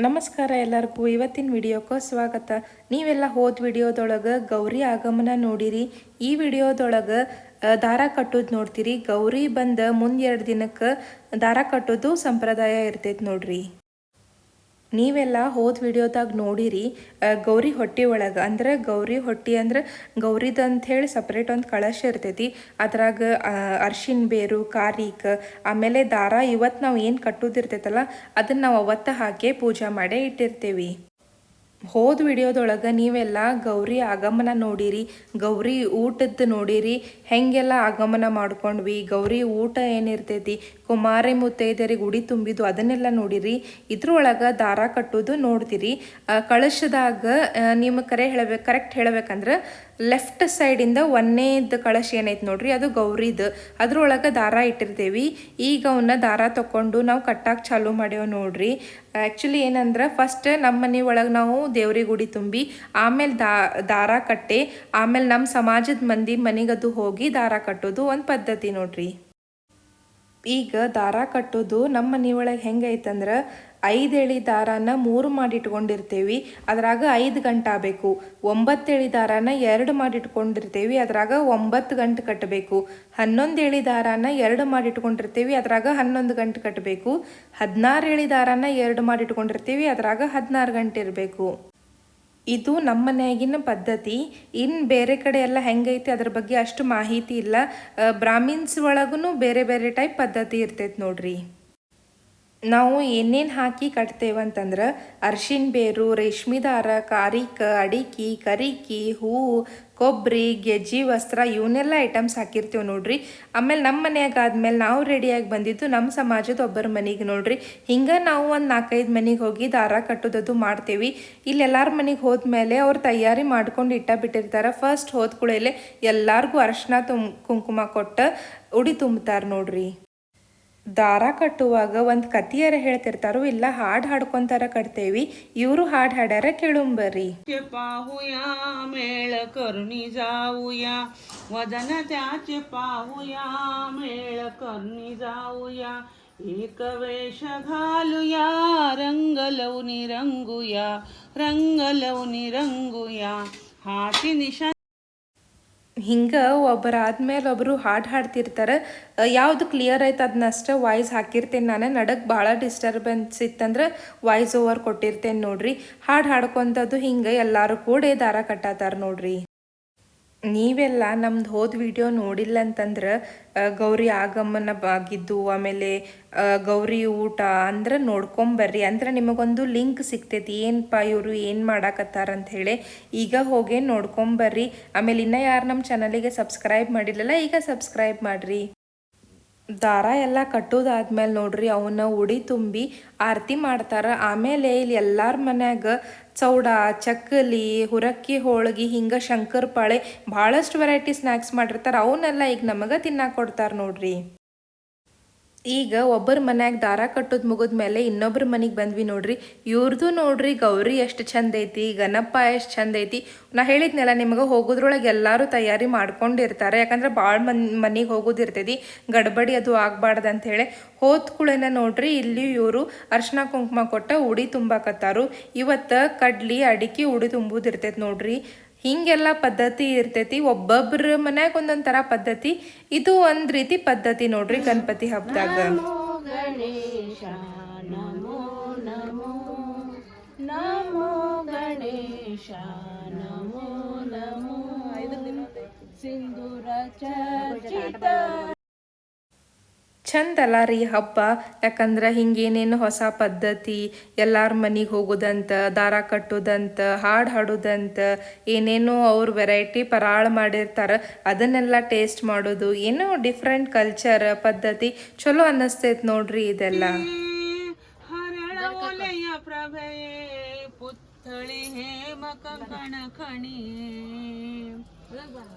ನಮಸ್ಕಾರ ಎಲ್ಲರಿಗೂ. ಇವತ್ತಿನ ವಿಡಿಯೋಕ್ಕೆ ಸ್ವಾಗತ. ನೀವೆಲ್ಲ ಹೋದ ವಿಡಿಯೋದೊಳಗೆ ಗೌರಿ ಆಗಮನ ನೋಡಿರಿ. ಈ ವಿಡಿಯೋದೊಳಗೆ ದಾರ ಕಟ್ಟೋದು ನೋಡ್ತೀರಿ. ಗೌರಿ ಬಂದ ಮುಂದೆ 2 ದಿನಕ್ಕೆ ದಾರ ಕಟ್ಟೋದು ಸಂಪ್ರದಾಯ ಇರ್ತೈತೆ ನೋಡ್ರಿ. ನೀವೆಲ್ಲ ಹೋದ ವಿಡಿಯೋದಾಗ ನೋಡಿರಿ ಗೌರಿ ಹೊಟ್ಟೆ ಒಳಗೆ ಅಂದ್ರೆ ಗೌರಿ ಹೊಟ್ಟೆ ಅಂದ್ರೆ ಗೌರಿದ ಅಂಥೇಳಿ ಸಪ್ರೇಟ್ ಒಂದು ಕಳಶ ಇರ್ತೈತಿ. ಅದ್ರಾಗ ಅರ್ಶಿನ ಬೇರು ಕಾರಿಕ ಆಮೇಲೆ ದಾರ ಇವತ್ತು ನಾವು ಏನು ಕಟ್ಟೋದಿರ್ತೈತಲ್ಲ ಅದನ್ನು ನಾವು ಅವತ್ತು ಹಾಕಿ ಪೂಜೆ ಮಾಡೇ ಇಟ್ಟಿರ್ತೀವಿ. ಹೋದ ವಿಡಿಯೋದೊಳಗೆ ನೀವೆಲ್ಲ ಗೌರಿ ಆಗಮನ ನೋಡಿರಿ, ಗೌರಿ ಊಟದ್ದು ನೋಡಿರಿ, ಹೆಂಗೆಲ್ಲ ಆಗಮನ ಮಾಡ್ಕೊಂಡ್ವಿ, ಗೌರಿ ಊಟ ಏನಿರ್ತೈತಿ, ಕುಮಾರಿ ಮುತ್ತೈದರಿಗೆ ಉಡಿ ತುಂಬಿದ್ದು ಅದನ್ನೆಲ್ಲ ನೋಡಿರಿ. ಇದ್ರೊಳಗೆ ದಾರ ಕಟ್ಟೋದು ನೋಡ್ತೀರಿ. ಕಳಶದಾಗ ನಿಮ್ಮ ಕರೆಕ್ಟ್ ಹೇಳಬೇಕಂದ್ರೆ ಲೆಫ್ಟ್ ಸೈಡಿಂದ ಒಂದೇದು ಕಳಶ ಏನೈತೆ ನೋಡ್ರಿ, ಅದು ಗೌರಿದು. ಅದ್ರೊಳಗೆ ದಾರ ಇಟ್ಟಿರ್ತೇವಿ. ಈಗ ಅವನ್ನ ದಾರ ತಗೊಂಡು ನಾವು ಕಟ್ಟಾಕ ಚಾಲೂ ಮಾಡ್ಯೇವು ನೋಡ್ರಿ. ಆ್ಯಕ್ಚುಲಿ ಏನಂದ್ರೆ ಫಸ್ಟ್ ನಮ್ಮ ಮನೆ ಒಳಗೆ ನಾವು ದೇವ್ರಿಗೆ ಉಡಿ ತುಂಬಿ ಆಮೇಲೆ ದಾರ ಕಟ್ಟೆ ಆಮೇಲೆ ನಮ್ಮ ಸಮಾಜದ ಮಂದಿ ಮನೆಗದು ಹೋಗಿ ದಾರ ಕಟ್ಟೋದು ಒಂದು ಪದ್ಧತಿ ನೋಡ್ರಿ. ಈಗ ದಾರ ಕಟ್ಟೋದು ನಮ್ಮ ಮನೆಯೊಳಗೆ ಹೆಂಗೈತಂದ್ರೆ 5 ಎಳೆ ದಾರಾನ 3 ಮಾಡಿಟ್ಕೊಂಡಿರ್ತೇವಿ, ಅದ್ರಾಗ 5 ಗಂಟೆ ಆಗಬೇಕು. 9 ಎಳೆ ದಾರಾನ 2 ಮಾಡಿಟ್ಕೊಂಡಿರ್ತೇವಿ, ಅದ್ರಾಗ 9 ಗಂಟೆ ಕಟ್ಟಬೇಕು. 11 ಎಳೆ ದಾರಾನ 2 ಮಾಡಿಟ್ಕೊಂಡಿರ್ತೇವಿ, ಅದ್ರಾಗ 11 ಗಂಟೆ ಕಟ್ಟಬೇಕು. 16 ಎಳೆ ದಾರಾನ 2 ಮಾಡಿಟ್ಕೊಂಡಿರ್ತೀವಿ, ಅದ್ರಾಗ 16 ಗಂಟೆ ಇರಬೇಕು. ಇದು ನಮ್ಮ ಮನೆಯಾಗಿನ ಪದ್ಧತಿ. ಇನ್ನು ಬೇರೆ ಕಡೆ ಎಲ್ಲ ಹೆಂಗೈತಿ ಅದ್ರ ಬಗ್ಗೆ ಅಷ್ಟು ಮಾಹಿತಿ ಇಲ್ಲ. ಬ್ರಾಹ್ಮಿನ್ಸ್ ಒಳಗೂ ಬೇರೆ ಬೇರೆ ಟೈಪ್ ಪದ್ಧತಿ ಇರ್ತೈತೆ ನೋಡ್ರಿ. ನಾವು ಏನೇನು ಹಾಕಿ ಕಟ್ತೇವಂತಂದ್ರೆ ಅರ್ಶಿನ ಬೇರು, ರೇಷ್ಮೆ ದಾರ, ಕಾರಿಕ, ಅಡಿಕೆ, ಕರಿಕಿ, ಹೂವು, ಕೊಬ್ಬರಿ, ಗೆಜ್ಜಿ ವಸ್ತ್ರ ಇವನ್ನೆಲ್ಲ ಐಟಮ್ಸ್ ಹಾಕಿರ್ತೀವಿ ನೋಡ್ರಿ. ಆಮೇಲೆ ನಮ್ಮ ಮನೆಯಾಗ ಆದ್ಮೇಲೆ ನಾವು ರೆಡಿಯಾಗಿ ಬಂದಿದ್ದು ನಮ್ಮ ಸಮಾಜದ ಒಬ್ಬರ ಮನೆಗೆ ನೋಡ್ರಿ. ಹಿಂಗೆ ನಾವು ಒಂದು 4-5 ಮನೆಗೆ ಹೋಗಿ ದಾರ ಕಟ್ಟೋದದು ಮಾಡ್ತೇವಿ. ಇಲ್ಲಿ ಎಲ್ಲರ ಮನೆಗೆ ಹೋದ್ಮೇಲೆ ಅವ್ರು ತಯಾರಿ ಮಾಡ್ಕೊಂಡು ಬಿಟ್ಟಿರ್ತಾರೆ. ಫಸ್ಟ್ ಹೋದ ಕೂಡಲೇ ಎಲ್ಲರಿಗೂ ಅರ್ಶಿನ ಕುಂಕುಮ ಕೊಟ್ಟು ಉಡಿ ತುಂಬ್ತಾರೆ ನೋಡ್ರಿ. ದಾರ ಕಟ್ಟುವಾಗ ಒಂದು ಕತಿಯರ ಹೇಳ್ತಿರ್ತಾರೋ ಇಲ್ಲ ಹಾಡು ಹಾಡ್ಕೊಂತಾರ ಕಟ್ತೇವಿ. ಇವರು ಹಾಡು ಹಾಡ್ಯಾರ ಕೇಳುಂಬರ್ರಿ. पाहूया मेळ करुणी जाऊया, वदन त्याचे पाहूया मेळ करुणी जाऊया, एक वेश घालूया रंग लवनी रंगूया, रंग लवनी रंगूया, हाती निशा. ಹಿಂಗೆ ಒಬ್ಬರಾದ್ಮೇಲೆ ಒಬ್ಬರು ಹಾಡು ಹಾಡ್ತಿರ್ತಾರೆ. ಯಾವುದು ಕ್ಲಿಯರ್ ಆಯ್ತು ಅದನ್ನಷ್ಟೇ ವಾಯ್ಸ್ ಹಾಕಿರ್ತೇನೆ ನಾನು. ನಡಕ್ಕೆ ಭಾಳ ಡಿಸ್ಟರ್ಬೆನ್ಸ್ ಇತ್ತಂದ್ರೆ ವಾಯ್ಸ್ ಓವರ್ ಕೊಟ್ಟಿರ್ತೇನೆ ನೋಡ್ರಿ. ಹಾಡು ಹಾಡ್ಕೊಂಥದ್ದು ಹಿಂಗೆ ಎಲ್ಲರೂ ಕೂಡ ದಾರ ಕಟ್ಟಾತಾರ ನೋಡ್ರಿ. ನೀವೆಲ್ಲ ನಮ್ದು ಹೋದ ವಿಡಿಯೋ ನೋಡಿಲ್ಲ ಅಂತಂದ್ರೆ ಗೌರಿ ಆಗಮನ ಆಗಿದ್ದು ಆಮೇಲೆ ಗೌರಿ ಊಟ ಅಂದ್ರೆ ನೋಡ್ಕೊಂಬರ್ರಿ. ಅಂದ್ರೆ ನಿಮಗೊಂದು ಲಿಂಕ್ ಸಿಗ್ತೈತಿ ಏನಪ್ಪ ಇವರು ಏನು ಮಾಡಾಕತ್ತಾರ ಅಂತ ಹೇಳಿ. ಈಗ ಹೋಗಿ ನೋಡ್ಕೊಂಬರ್ರಿ. ಆಮೇಲೆ ಇನ್ನೂ ಯಾರು ನಮ್ಮ ಚಾನಲಿಗೆ ಸಬ್ಸ್ಕ್ರೈಬ್ ಮಾಡಿಲ್ಲಲ್ಲ ಈಗ ಸಬ್ಸ್ಕ್ರೈಬ್ ಮಾಡಿರಿ. ದಾರ ಎಲ್ಲ ಕಟ್ಟೋದಾದ್ಮೇಲೆ ನೋಡ್ರಿ ಅವನ್ನ ಉಡಿ ತುಂಬಿ ಆರತಿ ಮಾಡ್ತಾರೆ. ಆಮೇಲೆ ಇಲ್ಲಿ ಎಲ್ಲರ ಮನ್ಯಾಗ ಚೌಡ, ಚಕ್ಕಲಿ, ಹುರಕ್ಕಿ ಹೋಳ್ಗಿ, ಹಿಂಗೆ ಶಂಕರಪಾಳೆ ಭಾಳಷ್ಟು ವೆರೈಟಿ ಸ್ನ್ಯಾಕ್ಸ್ ಮಾಡಿರ್ತಾರೆ. ಅವನ್ನೆಲ್ಲ ಈಗ ನಮಗೆ ತಿನ್ನಾಕ ಕೊಡ್ತಾರೆ ನೋಡ್ರಿ. ಈಗ ಒಬ್ಬರ ಮನ್ಯಾಗ ದಾರ ಕಟ್ಟೋದು ಮುಗಿದ್ಮೇಲೆ ಇನ್ನೊಬ್ರ ಮನೆಗೆ ಬಂದ್ವಿ ನೋಡ್ರಿ. ಇವ್ರದ್ದು ನೋಡ್ರಿ ಗೌರಿ ಎಷ್ಟು ಚಂದ ಐತಿ, ಗಣಪ ಎಷ್ಟು ಚಂದ ಐತಿ. ನಾ ಹೇಳಿದ್ನೆಲ್ಲ ನಿಮಗೆ ಹೋಗೋದ್ರೊಳಗೆ ಎಲ್ಲರೂ ತಯಾರಿ ಮಾಡ್ಕೊಂಡಿರ್ತಾರೆ. ಯಾಕಂದ್ರೆ ಭಾಳ ಮನೆಗೆ ಹೋಗೋದಿರ್ತೈತಿ, ಗಡ್ಬಡಿ ಅದು ಆಗಬಾರ್ದು ಅಂಥೇಳಿ. ಹೋದ ಕೂಡಲೇ ನೋಡ್ರಿ ಇಲ್ಲಿ ಇವರು ಅರ್ಶಿನ ಕುಂಕುಮ ಕೊಟ್ಟ ಉಡಿ ತುಂಬಾಕತ್ತಾರು. ಇವತ್ತು ಕಡ್ಲಿ ಅಡಿಕೆ ಉಡಿ ತುಂಬುದಿರ್ತೈತಿ ನೋಡ್ರಿ. ಹಿಂಗೆಲ್ಲ ಪದ್ಧತಿ ಇರ್ತೈತಿ. ಒಬ್ಬೊಬ್ಬರ ಮನ್ಯಾಗ ಒಂದೊಂದು ಥರ ಪದ್ಧತಿ. ಇದು ಒಂದು ರೀತಿ ಪದ್ಧತಿ ನೋಡ್ರಿ ಗಣಪತಿ ಹಬ್ಬದಾಗ. ಗಣೇಶ ನಮೋ ನಮೋ, ನಮೋ ಗಣೇಶ ನಮೋ ನಮೋ, ಸಿಂಧೂರ ಚರ್ಚಿತ. ಚಂದಲ್ಲ ರೀ ಹಬ್ಬ. ಯಾಕಂದ್ರೆ ಹಿಂಗೇನೇನು ಹೊಸ ಪದ್ಧತಿ, ಎಲ್ಲರ ಮನೆಗೆ ಹೋಗೋದಂತ, ದಾರ ಕಟ್ಟೋದಂತ, ಹಾಡು ಹಾಡೋದಂತ, ಏನೇನೋ ಅವ್ರು ವೆರೈಟಿ ಪರಾಳ ಮಾಡಿರ್ತಾರೆ ಅದನ್ನೆಲ್ಲ ಟೇಸ್ಟ್ ಮಾಡೋದು, ಏನೋ ಡಿಫ್ರೆಂಟ್ ಕಲ್ಚರ್ ಪದ್ಧತಿ ಚಲೋ ಅನ್ನಿಸ್ತೈತೆ ನೋಡ್ರಿ ಇದೆಲ್ಲ. ಹರಳೊಲೆಯ ಪ್ರಭೆಯೇ ಪುತ್ಥಳಿ ಹೇಮ ಕಂಕಣ ಖಣಿ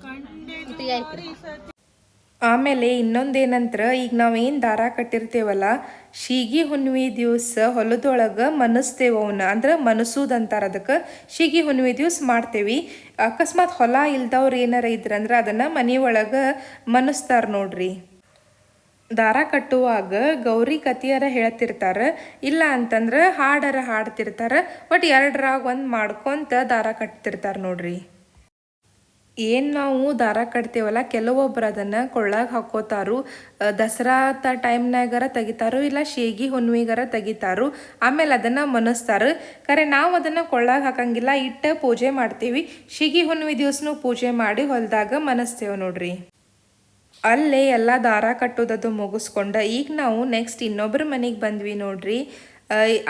ಕಂಡೆ. ಆಮೇಲೆ ಇನ್ನೊಂದೇನಂದ್ರೆ ಈಗ ನಾವೇನು ದಾರ ಕಟ್ಟಿರ್ತೇವಲ್ಲ ಶೀಗಿ ಹುಣ್ಣಿಮೆ ದಿವಸ ಹೊಲದೊಳಗೆ ಮನಸ್ತೇವೆ ಅವನ್ನ. ಅಂದ್ರೆ ಮನಸೋದಂತಾರೆ ಅದಕ್ಕೆ. ಶೀಗಿ ಹುಣ್ಣಿಮೆ ದಿವಸ ಮಾಡ್ತೇವೆ. ಅಕಸ್ಮಾತ್ ಹೊಲ ಇಲ್ದವ್ರು ಏನಾರ ಇದ್ರಂದ್ರೆ ಅದನ್ನು ಮನೆಯೊಳಗೆ ಮನಸ್ತಾರೆ ನೋಡ್ರಿ. ದಾರ ಕಟ್ಟುವಾಗ ಗೌರಿ ಕತಿಯರ ಹೇಳ್ತಿರ್ತಾರೆ, ಇಲ್ಲ ಅಂತಂದ್ರೆ ಹಾಡರ ಹಾಡ್ತಿರ್ತಾರೆ. ಬಟ್ ಎರಡರಾಗ ಒಂದು ಮಾಡ್ಕೊಂತ ದಾರ ಕಟ್ತಿರ್ತಾರೆ ನೋಡ್ರಿ. ಏನು ನಾವು ದಾರ ಕಟ್ತೀವಲ್ಲ, ಕೆಲವೊಬ್ರು ಅದನ್ನು ಕೊಳ್ಳಾಗ ಹಾಕೋತಾರು. ದಸರಾ ಟೈಮ್ನಾಗರ ತೆಗಿತಾರೋ, ಇಲ್ಲ ಶೇಗಿ ಹುಣ್ಣಿಮೆಗರ ತೆಗಿತಾರೋ. ಆಮೇಲೆ ಅದನ್ನು ಮನಸ್ತಾರೆ. ಖರೆ ನಾವು ಅದನ್ನು ಕೊಳ್ಳಾಗ ಹಾಕಂಗಿಲ್ಲ, ಇಟ್ಟ ಪೂಜೆ ಮಾಡ್ತೀವಿ. ಶೇಗಿ ಹುಣ್ಣಿಮೆ ದಿವಸನೂ ಪೂಜೆ ಮಾಡಿ ಹೊಲದಾಗ ಮನಸ್ತೇವೆ ನೋಡ್ರಿ. ಅಲ್ಲೇ ಎಲ್ಲ ದಾರ ಕಟ್ಟೋದದು ಮುಗಿಸ್ಕೊಂಡು ಈಗ ನಾವು ನೆಕ್ಸ್ಟ್ ಇನ್ನೊಬ್ಬರ ಮನೆಗೆ ಬಂದ್ವಿ ನೋಡ್ರಿ.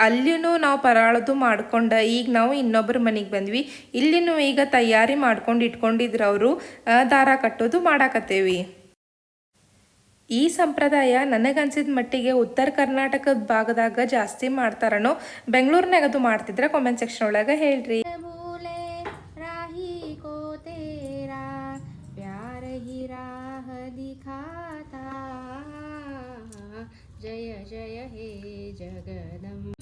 ಅಲ್ಲಿನೂ ನಾವು ಪರಾಳದು ಮಾಡ್ಕೊಂಡು ಈಗ ನಾವು ಇನ್ನೊಬ್ಬರ ಮನೆಗೆ ಬಂದ್ವಿ. ಇಲ್ಲಿನೂ ಈಗ ತಯಾರಿ ಮಾಡ್ಕೊಂಡು ಇಟ್ಕೊಂಡಿದ್ರು ಅವರು ದಾರ ಕಟ್ಟೋದು ಮಾಡಾಕತ್ತೇವಿ. ಈ ಸಂಪ್ರದಾಯ ನನಗನ್ಸಿದ ಮಟ್ಟಿಗೆ ಉತ್ತರ ಕರ್ನಾಟಕದ ಭಾಗದಾಗ ಜಾಸ್ತಿ ಮಾಡ್ತಾರನೋ, ಬೆಂಗಳೂರಿನಾಗ ಅದು ಮಾಡ್ತಿದ್ರೆ ಕಾಮೆಂಟ್ ಸೆಕ್ಷನ್ ಒಳಗೆ ಹೇಳ್ರಿ. ಜಯ ಜಯ ಹೇ ಜಗದಂಬೆ.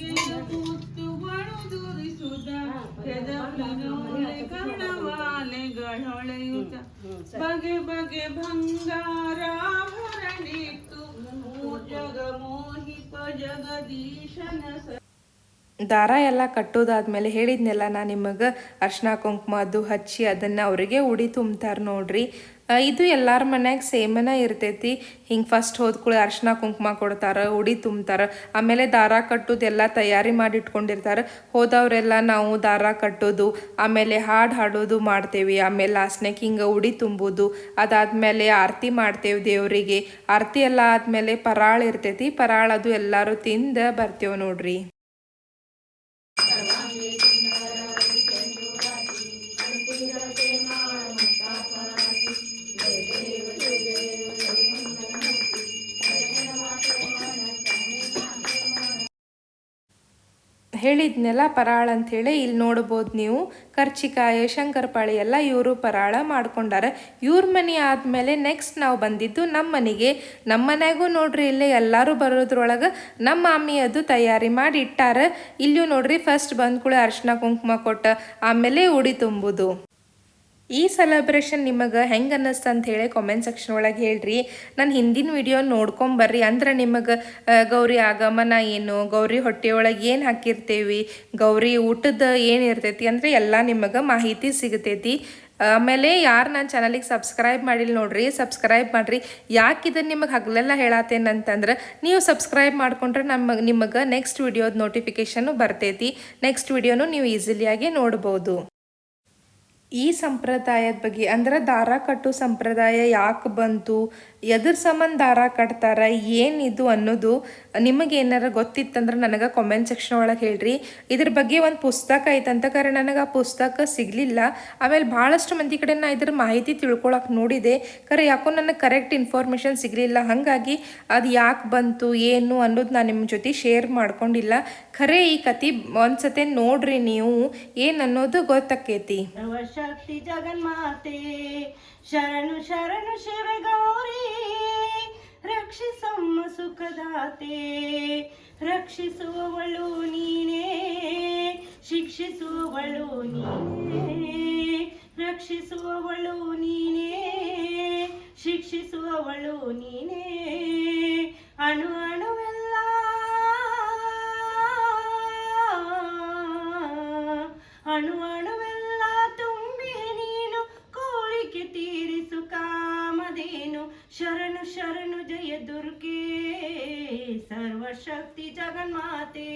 ಬಗೆ ಬಗೆ ಬಂಗಾರಾಭರಣಿತ್ತು ಜಗ ಮೋಹಿತ ಜಗದೀಶನ. ದಾರ ಎಲ್ಲ ಕಟ್ಟೋದಾದ್ಮೇಲೆ ಹೇಳಿದ್ನೆಲ್ಲ ನಾನು ನಿಮಗೆ ಅರ್ಶಿನ ಕುಂಕುಮ ಅದು ಹಚ್ಚಿ ಅದನ್ನು ಅವರಿಗೆ ಉಡಿ ತುಂಬ್ತಾರೆ ನೋಡ್ರಿ. ಇದು ಎಲ್ಲರ ಮನ್ಯಾಗ ಸೇಮನ ಇರ್ತೈತಿ. ಹಿಂಗೆ ಫಸ್ಟ್ ಹೋದ್ಕೂಳೆ ಅರ್ಶಿನ ಕುಂಕುಮ ಕೊಡ್ತಾರೆ, ಉಡಿ ತುಂಬ್ತಾರೆ. ಆಮೇಲೆ ದಾರ ಕಟ್ಟೋದೆಲ್ಲ ತಯಾರಿ ಮಾಡಿ ಇಟ್ಕೊಂಡಿರ್ತಾರೆ. ಹೋದವರೆಲ್ಲ ನಾವು ದಾರ ಕಟ್ಟೋದು, ಆಮೇಲೆ ಹಾಡು ಹಾಡೋದು ಮಾಡ್ತೇವೆ. ಆಮೇಲೆ ಲಾಸ್ಟ್ನಾಗ ಹಿಂಗೆ ಉಡಿ ತುಂಬೋದು. ಅದಾದಮೇಲೆ ಆರತಿ ಮಾಡ್ತೇವೆ ದೇವರಿಗೆ. ಆರತಿ ಎಲ್ಲ ಆದಮೇಲೆ ಪರಾಳ ಇರ್ತೈತಿ. ಪರಾಳ ಅದು ಎಲ್ಲರೂ ತಿಂದು ಬರ್ತೇವೆ ನೋಡ್ರಿ. ಹೇಳಿದ್ನೆಲ್ಲ ಪರಾಳ ಅಂಥೇಳಿ ಇಲ್ಲಿ ನೋಡ್ಬೋದು ನೀವು. ಕರ್ಚಿಕಾಯಿ ಶಂಕರಪಾಳಿ ಎಲ್ಲ ಇವರು ಪರಾಳ ಮಾಡ್ಕೊಂಡಾರ. ಇವ್ರ ಮನೆ ಆದಮೇಲೆ ನೆಕ್ಸ್ಟ್ ನಾವು ಬಂದಿದ್ದು ನಮ್ಮ ಮನೆಗೆ. ನಮ್ಮ ಮನೆಯಾಗೂ ನೋಡ್ರಿ ಇಲ್ಲೇ ಎಲ್ಲರೂ ಬರೋದ್ರೊಳಗೆ ನಮ್ಮ ಮಾಮಿ ಅದು ತಯಾರಿ ಮಾಡಿ ಇಟ್ಟಾರ. ಇಲ್ಲಿಯೂ ನೋಡ್ರಿ ಫಸ್ಟ್ ಬಂದ ಕೂಡ ಅರ್ಶಿನ ಕುಂಕುಮ ಕೊಟ್ಟ ಆಮೇಲೆ ಉಡಿ ತುಂಬುದು. ಈ ಸೆಲೆಬ್ರೇಷನ್ ನಿಮಗೆ ಹೆಂಗೆ ಅನ್ನಿಸ್ತು ಅಂತ ಹೇಳಿ ಕಾಮೆಂಟ್ ಸೆಕ್ಷನ್ ಒಳಗೆ ಹೇಳ್ರಿ. ನಾನು ಹಿಂದಿನ ವಿಡಿಯೋ ನೋಡ್ಕೊಂಬರ್ರಿ. ಅಂದ್ರೆ ನಿಮಗೆ ಗೌರಿ ಆಗಮನ ಏನು, ಗೌರಿ ಹೊಟ್ಟೆಯೊಳಗೆ ಏನು ಹಾಕಿರ್ತೇವಿ, ಗೌರಿ ಊಟದ ಏನು ಇರ್ತೈತಿ ಅಂದರೆ ಎಲ್ಲ ನಿಮಗೆ ಮಾಹಿತಿ ಸಿಗತೈತಿ. ಆಮೇಲೆ ಯಾರು ನನ್ನ ಚಾನಲಿಗೆ ಸಬ್ಸ್ಕ್ರೈಬ್ ಮಾಡಿಲ್ಲ ನೋಡ್ರಿ, ಸಬ್ಸ್ಕ್ರೈಬ್ ಮಾಡಿರಿ. ಯಾಕೆ ಇದನ್ನು ನಿಮಗೆ ಹಗಲೆಲ್ಲ ಹೇಳತ್ತೇನಂತಂದ್ರೆ, ನೀವು ಸಬ್ಸ್ಕ್ರೈಬ್ ಮಾಡ್ಕೊಂಡ್ರೆ ನಿಮಗೆ ನೆಕ್ಸ್ಟ್ ವಿಡಿಯೋದ ನೋಟಿಫಿಕೇಷನ್ನು ಬರ್ತೈತಿ. ನೆಕ್ಸ್ಟ್ ವಿಡಿಯೋನು ನೀವು ಈಸಿಲಿಯಾಗಿ ನೋಡ್ಬೋದು. ಈ ಸಂಪ್ರದಾಯದ ಬಗ್ಗೆ ಅಂದ್ರೆ ದಾರ ಕಟ್ಟು ಸಂಪ್ರದಾಯ ಯಾಕೆ ಬಂತು, ಎದ್ರ ಸಂಬಂಧ ದಾರ ಕಟ್ತಾರೆ, ಏನಿದು ಅನ್ನೋದು ನಿಮಗೆ ಏನಾರ ಗೊತ್ತಿತ್ತಂದ್ರೆ ನನಗೆ ಕಾಮೆಂಟ್ ಸೆಕ್ಷನ್ ಒಳಗೆ ಹೇಳ್ರಿ. ಇದ್ರ ಬಗ್ಗೆ ಒಂದು ಪುಸ್ತಕ ಐತಂತ, ಕರೆ ನನಗೆ ಆ ಪುಸ್ತಕ ಸಿಗಲಿಲ್ಲ. ಆಮೇಲೆ ಭಾಳಷ್ಟು ಮಂದಿ ಕಡೆ ನಾ ಇದ್ರ ಮಾಹಿತಿ ತಿಳ್ಕೊಳಕ್ಕೆ ನೋಡಿದೆ, ಕರೆ ಯಾಕೋ ನನಗೆ ಕರೆಕ್ಟ್ ಇನ್ಫಾರ್ಮೇಷನ್ ಸಿಗಲಿಲ್ಲ. ಹಾಗಾಗಿ ಅದು ಯಾಕೆ ಬಂತು ಏನು ಅನ್ನೋದು ನಾನು ನಿಮ್ಮ ಜೊತೆ ಶೇರ್ ಮಾಡ್ಕೊಂಡಿಲ್ಲ. ಖರೆ ಈ ಕತೆ ಒಂದ್ಸತಿ ನೋಡ್ರಿ ನೀವು, ಏನು ಅನ್ನೋದು ಗೊತ್ತಾಕೈತಿ. ಶಕ್ತಿ ಜಗನ್ಮಾತೆ ಶರಣು ಶರಣು ಶಿವ ಗೌರಿ, ರಕ್ಷಿಸಮ್ಮ ಸುಖದಾತೆ. ರಕ್ಷಿಸುವವಳು ನೀನೇ, ಶಿಕ್ಷಿಸುವವಳು ನೀನೇ. ರಕ್ಷಿಸುವವಳು ನೀನೇ, ಶಿಕ್ಷಿಸುವವಳು ನೀನೇ. ಅಣು ಅಣುವೆಲ್ಲ ಅಣು ಅಣುವೆಲ್ಲ ತುಂಬಿ ನೀನು, ಕೋರಿಕೆ ತೀರಿಸು ಕಾಮಧೇನು. ಶರಣು ಶರಣು ಜಯ ದುರ್ಗೆ, ಸರ್ವಶಕ್ತಿ ಜಗನ್ಮಾತೆ.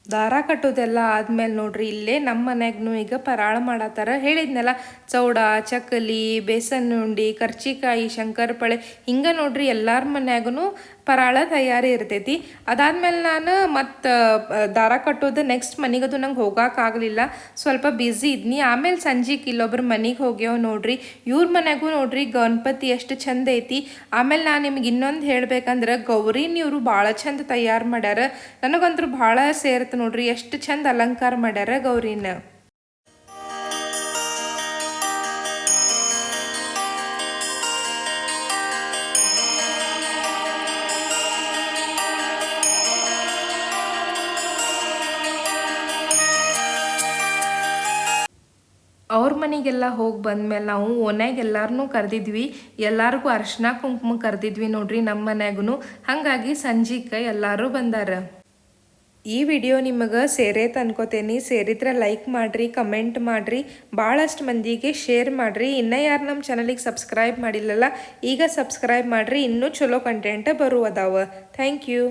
ದಾರ ಕಟ್ಟೋದೆಲ್ಲ ಆದ್ಮೇಲೆ ನೋಡ್ರಿ ಇಲ್ಲೇ ನಮ್ಮ ಮನ್ಯಾಗೂ ಈಗ ಪರಾಳ ಮಾಡತ್ತಾರ. ಹೇಳಿದ್ನೆಲ್ಲ ಚೌಡ, ಚಕ್ಕಲಿ, ಬೇಸನ್ ಉಂಡಿ, ಕರ್ಚಿಕಾಯಿ, ಶಂಕರಪಾಳೆ ಹಿಂಗೆ ನೋಡ್ರಿ ಎಲ್ಲರ ಮನ್ಯಾಗೂ ಪರಾಳ ತಯಾರಿ ಇರ್ತೈತಿ. ಅದಾದ್ಮೇಲೆ ನಾನು ಮತ್ತು ದಾರ ಕಟ್ಟೋದು ನೆಕ್ಸ್ಟ್ ಮನೆಗದು ನಂಗೆ ಹೋಗೋಕ್ಕಾಗಲಿಲ್ಲ, ಸ್ವಲ್ಪ ಬ್ಯುಸಿ ಇದ್ನಿ. ಆಮೇಲೆ ಸಂಜೆಗೆ ಇಲ್ಲೊಬ್ರು ಮನೆಗೆ ಹೋಗ್ಯಾವ ನೋಡ್ರಿ. ಇವ್ರ ಮನ್ಯಾಗೂ ನೋಡ್ರಿ ಗಣಪತಿ ಎಷ್ಟು ಚಂದ ಐತಿ. ಆಮೇಲೆ ನಾನು ನಿಮ್ಗೆ ಇನ್ನೊಂದು ಹೇಳ್ಬೇಕಂದ್ರೆ, ಗೌರಿನ ಇವರು ಭಾಳ ಚಂದ ತಯಾರು ಮಾಡ್ಯಾರ. ನನಗಂತೂ ಭಾಳ ಸೇರ್ತು ನೋಡ್ರಿ, ಎಷ್ಟು ಚಂದ ಅಲಂಕಾರ ಮಾಡ್ಯಾರ ಗೌರಿನ. ಅವ್ರ ಮನೆಗೆಲ್ಲ ಹೋಗಿ ಬಂದ್ಮೇಲೆ ನಾವು ಓನ್ಯಾಗ ಎಲ್ಲಾರನ್ನೂ ಕರೆದಿದ್ವಿ, ಎಲ್ಲರಿಗೂ ಅರ್ಶಿನ ಕುಂಕುಮ ಕರೆದಿದ್ವಿ ನೋಡ್ರಿ ನಮ್ಮ ಮನ್ಯಾಗೂ. ಹಾಗಾಗಿ ಸಂಜಿಕೆ ಎಲ್ಲರೂ ಬಂದಾರ. ಈ ವಿಡಿಯೋ ನಿಮಗೆ ಸೇರೈತೆ ಅನ್ಕೋತೇನೆ. ಸೇರಿದ್ರೆ ಲೈಕ್ ಮಾಡಿರಿ, ಕಮೆಂಟ್ ಮಾಡಿರಿ, ಭಾಳಷ್ಟು ಮಂದಿಗೆ ಶೇರ್ ಮಾಡಿರಿ. ಇನ್ನೂ ಯಾರು ನಮ್ಮ ಚಾನಲಿಗೆ ಸಬ್ಸ್ಕ್ರೈಬ್ ಮಾಡಿಲ್ಲಲ್ಲ, ಈಗ ಸಬ್ಸ್ಕ್ರೈಬ್ ಮಾಡಿರಿ. ಇನ್ನೂ ಚಲೋ ಕಂಟೆಂಟ್ ಬರುವುದಾವ. Thank you.